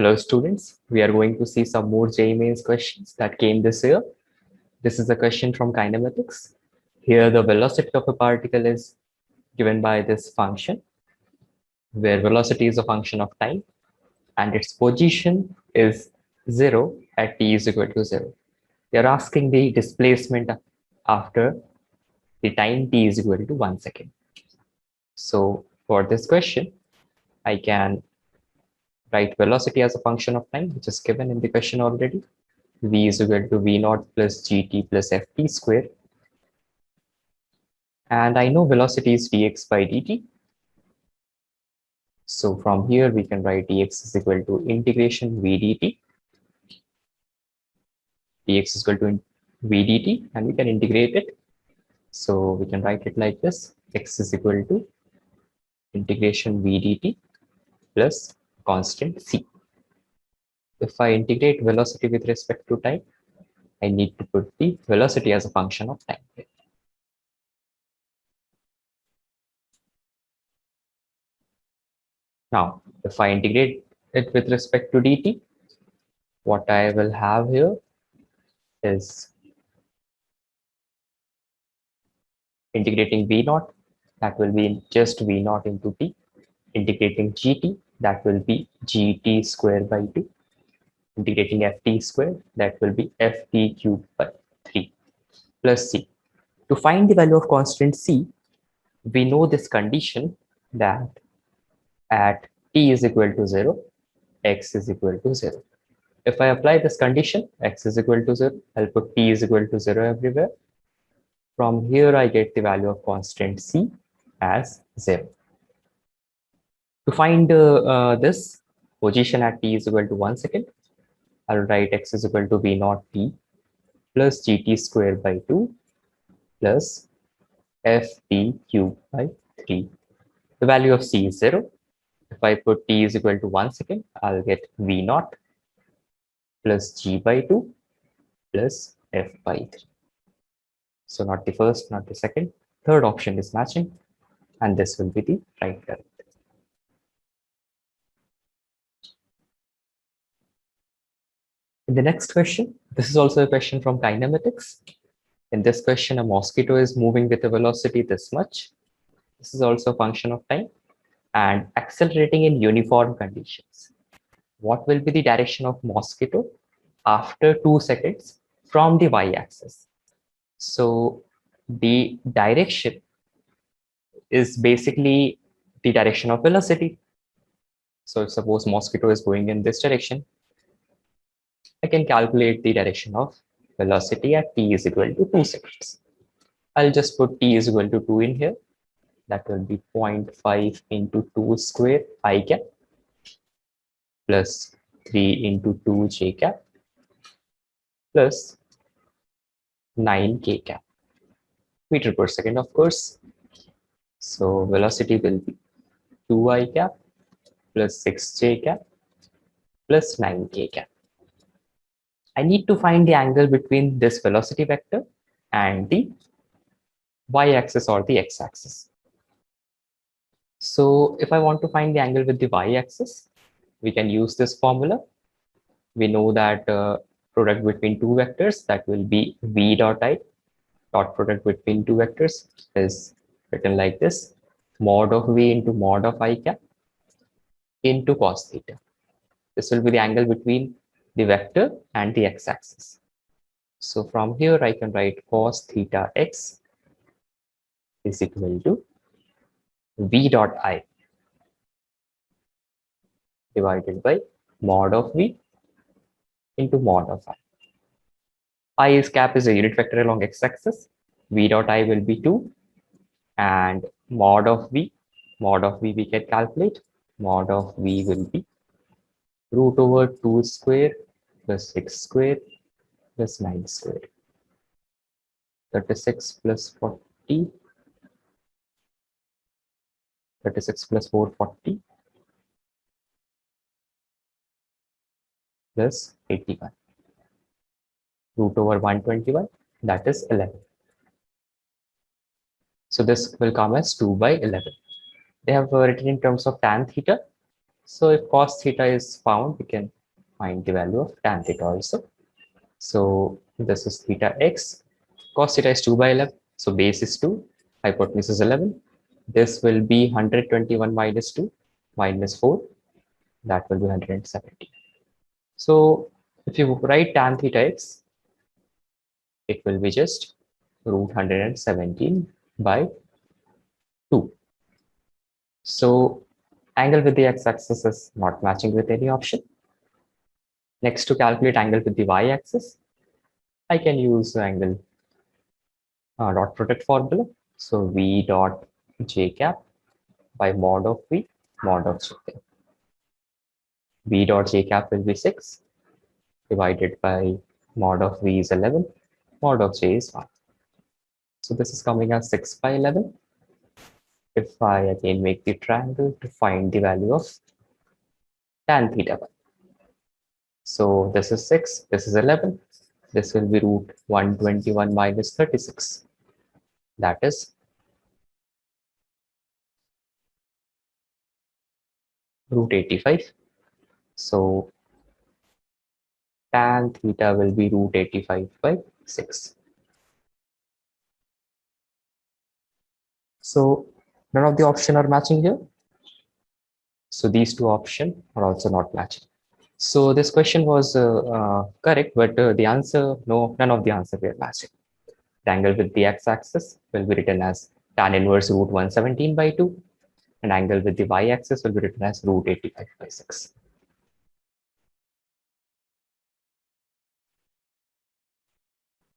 Hello students, we are going to see some more JEE Mains questions that came this year. This is a question from kinematics. Here the velocity of a particle is given by this function, where velocity is a function of time and its position is 0 at t is equal to 0. They are asking the displacement after the time t is equal to 1 second. So for this question, I can write velocity as a function of time, which is given in the question already. V is equal to V naught plus GT plus FT square. And I know velocity is dx by dt. So from here, we can write dx is equal to integration V dt. Dx is equal to V dt, and we can integrate it. So we can write it like this. X is equal to integration V dt plus constant C. If I integrate velocity with respect to time, I need to put the velocity as a function of time. Now, if I integrate it with respect to dt, what I will have here is integrating V naught, that will be just V naught into t. Integrating GT, that will be GT square by 2. Integrating FT square, that will be FT cubed by 3 plus C. To find the value of constant C, we know this condition that at t is equal to 0, x is equal to 0. If I apply this condition, x is equal to 0, I'll put t is equal to 0 everywhere. From here, I get the value of constant C as 0. To find this position at t is equal to 1 second, I'll write x is equal to v naught t plus gt square by 2 plus ft cubed by 3. The value of c is 0. If I put t is equal to 1 second, I'll get v naught plus g by 2 plus f by 3. So not the first, not the second. Third option is matching, and this will be the right current. In the next question, this is also a question from kinematics. In this question, a mosquito is moving with a velocity this much. This is also a function of time and accelerating in uniform conditions. What will be the direction of mosquito after 2 seconds from the y-axis? So the direction is basically the direction of velocity. So suppose mosquito is going in this direction, I can calculate the direction of velocity at t is equal to 2 seconds. I'll just put t is equal to 2 in here. That will be 0.5 into 2 square I cap plus 3 into 2 j cap plus 9 k cap meter per second, of course. So velocity will be 2 I cap plus 6 j cap plus 9 k cap. I need to find the angle between this velocity vector and the y-axis or the x-axis. So if I want to find the angle with the y-axis, we can use this formula. We know that product between two vectors, that will be v dot I, dot product between two vectors is written like this: mod of v into mod of I cap into cos theta. This will be the angle between the vector and the x-axis. So from here, I can write cos theta x is equal to v dot I divided by mod of v into mod of I. I is cap is a unit vector along x-axis. V dot I will be 2, and mod of v we can calculate. Mod of v will be root over 2 square plus 6 square plus 9 square. 36 plus 40. 36 plus 440 plus 81. Root over 121, that is 11. So this will come as 2 by 11. They have written in terms of tan theta. So if cos theta is found, we can find the value of tan theta also. So this is theta x. Cos theta is 2 by 11. So base is 2, hypotenuse is 11. This will be 121 minus 2 minus 4. That will be 170. So if you write tan theta x, it will be just root 117 by 2. So angle with the x-axis is not matching with any option. Next, to calculate angle with the y-axis, I can use angle dot product formula. So v dot j cap by mod of v mod of j cap. V dot j cap will be 6 divided by mod of v is 11, mod of j is 1. So this is coming as 6 by 11. If I again make the triangle to find the value of tan theta 1. So this is 6, this is 11. This will be root 121 minus 36. That is root 85. So tan theta will be root 85 by 6. So none of the options are matching here. So these two options are also not matching. So this question was correct, but the answer, no, none of the answer were matching. The angle with the x-axis will be written as tan inverse root 117 by 2, and angle with the y-axis will be written as root 85 by 6.